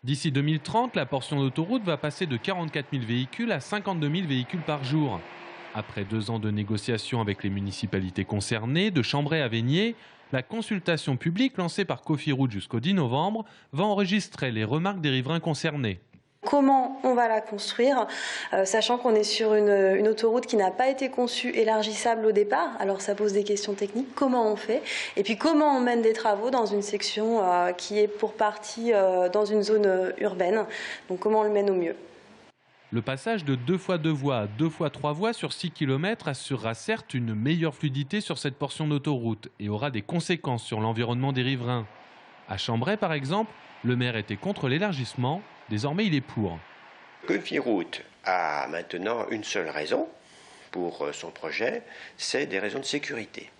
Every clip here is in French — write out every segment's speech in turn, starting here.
D'ici 2030, la portion d'autoroute va passer de 44 000 véhicules à 52 000 véhicules par jour. Après 2 ans de négociations avec les municipalités concernées, de Chambray à Végnier, la consultation publique lancée par Cofiroute jusqu'au 10 novembre va enregistrer les remarques des riverains concernés. Comment on va la construire, sachant qu'on est sur une autoroute qui n'a pas été conçue élargissable au départ. Alors ça pose des questions techniques. Comment on fait? Et puis comment on mène des travaux dans une section qui est pour partie dans une zone urbaine. Donc comment on le mène au mieux? Le passage de 2 fois 2 voies à 2 fois 3 voies sur 6 km assurera certes une meilleure fluidité sur cette portion d'autoroute et aura des conséquences sur l'environnement des riverains. À Chambray, par exemple, le maire était contre l'élargissement. Désormais, il est pour. Cofiroute a maintenant une seule raison pour son projet, c'est des raisons de sécurité.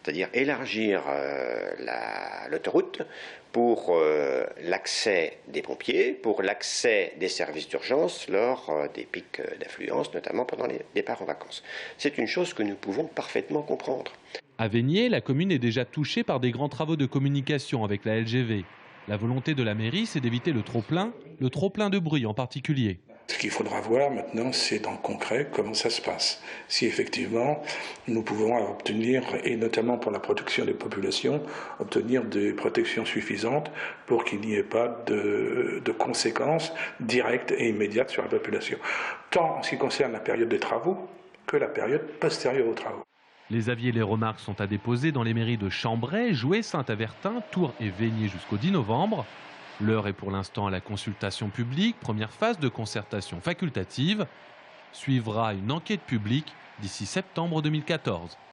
C'est-à-dire élargir l'autoroute pour l'accès des pompiers, pour l'accès des services d'urgence lors des pics d'affluence, notamment pendant les départs en vacances. C'est une chose que nous pouvons parfaitement comprendre. À Végnier, la commune est déjà touchée par des grands travaux de communication avec la LGV. La volonté de la mairie, c'est d'éviter le trop-plein de bruit en particulier. Ce qu'il faudra voir maintenant, c'est dans le concret comment ça se passe. Si effectivement nous pouvons obtenir, et notamment pour la protection des populations, obtenir des protections suffisantes pour qu'il n'y ait pas de conséquences directes et immédiates sur la population. Tant en ce qui concerne la période des travaux que la période postérieure aux travaux. Les avis et les remarques sont à déposer dans les mairies de Chambray, Joué, Saint-Avertin, Tours et Végnier jusqu'au 10 novembre. L'heure est pour l'instant à la consultation publique, première phase de concertation facultative. Suivra une enquête publique d'ici septembre 2014.